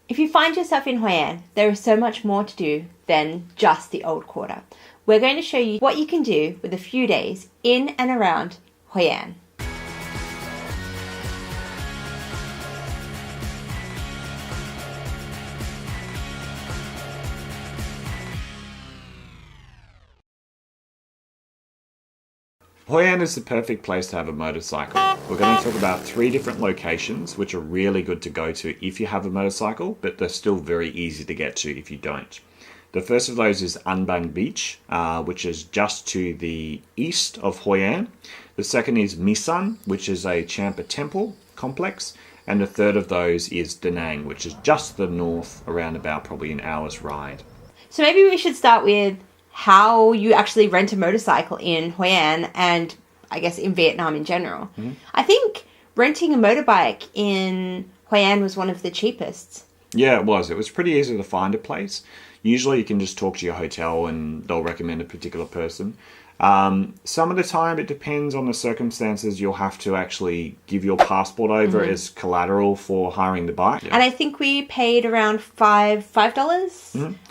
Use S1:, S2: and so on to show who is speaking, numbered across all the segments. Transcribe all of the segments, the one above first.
S1: If you find yourself in Hoi An, there is so much more to do than just the Old Quarter. We're going to show you what you can do with a few days in and around Hoi An.
S2: Hoi An is the perfect place to have a motorcycle. We're going to talk about 3 different locations which are really good to go to if you have a motorcycle, but they're still very easy to get to if you don't. The first of those is An Bang Beach, which is just to the east of Hoi An. The second is My San, which is a Champa temple complex. And the third of those is Da Nang, which is just to the north, around about probably an hour's ride.
S1: So maybe we should start with how you actually rent a motorcycle in Hoi An and I guess in Vietnam in general. Mm-hmm. I think renting a motorbike in Hoi An was one of the cheapest.
S2: Yeah, it was. It was pretty easy to find a place. Usually you can just talk to your hotel and they'll recommend a particular person. Some of the time it depends on the circumstances. You'll have to actually give your passport over as collateral for hiring the bike. Yeah.
S1: And I think we paid around $5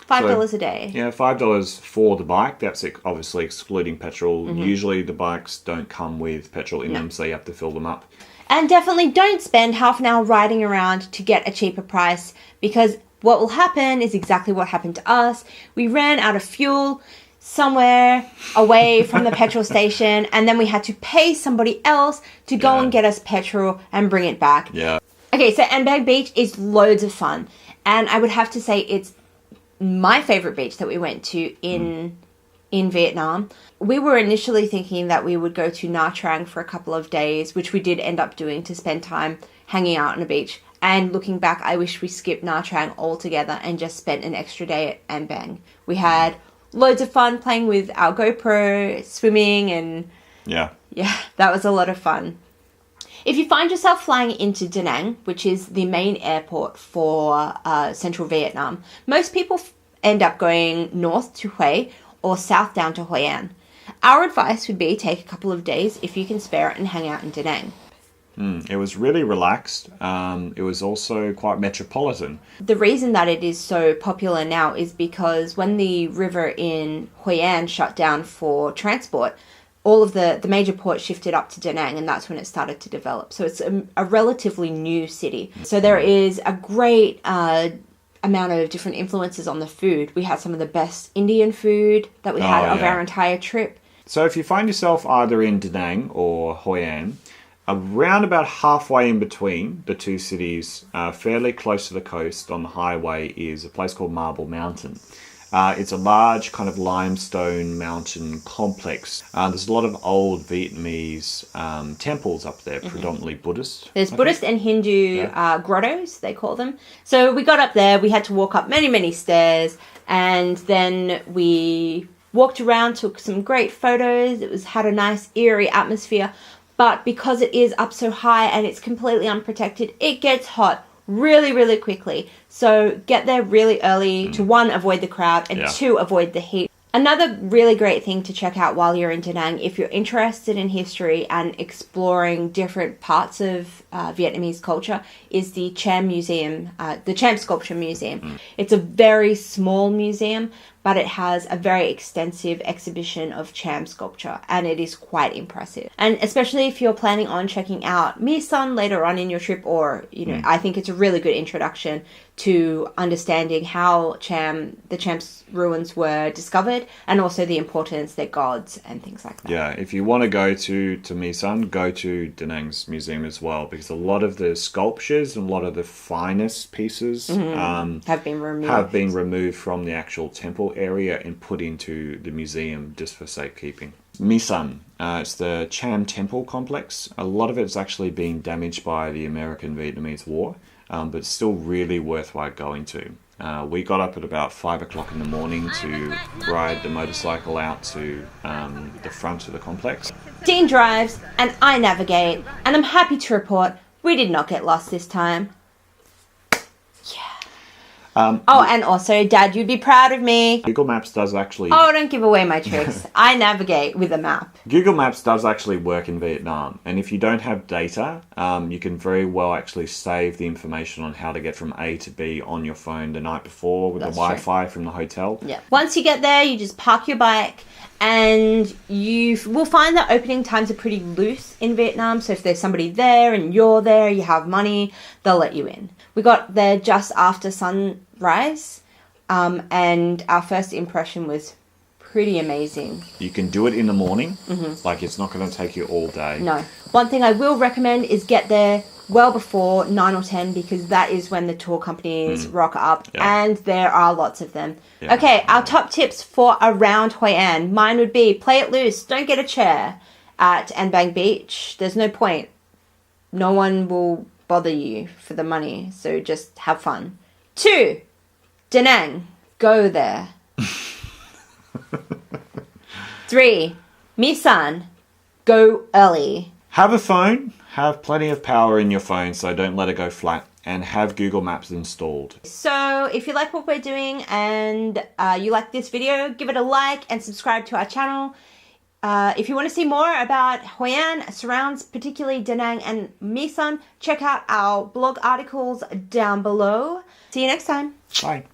S1: $5 a day.
S2: Yeah, $5 for the bike. That's obviously excluding petrol. Usually the bikes don't come with petrol in them, so you have to fill them up.
S1: And definitely don't spend half an hour riding around to get a cheaper price, because what will happen is exactly what happened to us. We ran out of fuel somewhere away from the petrol station, and then we had to pay somebody else to go and get us petrol and bring it back.
S2: Yeah.
S1: Okay, so An Bang Beach is loads of fun, and I would have to say it's my favorite beach that we went to in Vietnam. We were initially thinking that we would go to Nha Trang for a couple of days, which we did end up doing to spend time hanging out on a beach. And looking back, I wish we skipped Nha Trang altogether and just spent an extra day at An Bang. We had loads of fun playing with our GoPro, swimming, and yeah, that was a lot of fun. If you find yourself flying into Da Nang, which is the main airport for central Vietnam, most people end up going north to Hue or south down to Hoi An. Our advice would be take a couple of days if you can spare it and hang out in Da Nang.
S2: It was really relaxed. It was also quite metropolitan.
S1: The reason that it is so popular now is because when the river in Hoi An shut down for transport, all of the major ports shifted up to Da Nang, and that's when it started to develop. So it's a relatively new city. So there is a great amount of different influences on the food. We had some of the best Indian food that we had of our entire trip.
S2: So if you find yourself either in Da Nang or Hoi An, around about halfway in between the two cities, fairly close to the coast on the highway, is a place called Marble Mountain. It's a large kind of limestone mountain complex. There's a lot of old Vietnamese temples up there, predominantly Buddhist.
S1: There's Buddhist and Hindu grottos, they call them. So we got up there, we had to walk up many, many stairs, and then we walked around, took some great photos. It had a nice eerie atmosphere. But because it is up so high and it's completely unprotected, it gets hot really, really quickly. So get there really early to, 1, avoid the crowd, and 2, avoid the heat. Another really great thing to check out while you're in Da Nang, if you're interested in history and exploring different parts of Vietnamese culture, is the Cham Museum, the Cham Sculpture Museum. It's a very small museum, but it has a very extensive exhibition of Cham sculpture, and it is quite impressive. And especially if you're planning on checking out My San later on in your trip, or, I think it's a really good introduction to understanding how the Cham's ruins were discovered, and also the importance, their gods, and things like that.
S2: Yeah, if you want to go to My San, go to Da Nang's museum as well, because a lot of the sculptures and a lot of the finest pieces
S1: have been removed
S2: from the actual temple area and put into the museum just for safekeeping. My San, it's the Cham temple complex. A lot of it's actually been damaged by the American-Vietnamese War, but it's still really worthwhile going to. We got up at about 5 o'clock in the morning to ride the motorcycle out to the front of the complex.
S1: Dean drives and I navigate, and I'm happy to report we did not get lost this time. Oh, and also, Dad, you'd be proud of me.
S2: Google Maps does actually...
S1: Oh, don't give away my tricks. I navigate with a map.
S2: Google Maps does actually work in Vietnam. And if you don't have data, you can very well actually save the information on how to get from A to B on your phone the night before with
S1: That's
S2: the Wi-Fi from the hotel.
S1: Yeah. Once you get there, you just park your bike, and you will find that opening times are pretty loose in Vietnam. So if there's somebody there and you're there, you have money, they'll let you in. We got there just after sunrise, and our first impression was pretty amazing.
S2: You can do it in the morning. Like, it's not going to take you all day.
S1: No. One thing I will recommend is get there well before 9 or 10, because that is when the tour companies rock up, and there are lots of them.
S2: Yeah.
S1: Okay, our top tips for around Hoi An. Mine would be play it loose. Don't get a chair at An Bang Beach. There's no point. No one will bother you for the money, so just have fun. 2, Da Nang. Go there. 3, My San. Go early.
S2: Have a phone. Have plenty of power in your phone, so don't let it go flat. And have Google Maps installed.
S1: So if you like what we're doing and you like this video, give it a like and subscribe to our channel. If you want to see more about Hoi An surrounds, particularly Da Nang and My San, check out our blog articles down below. See you next time.
S2: Bye.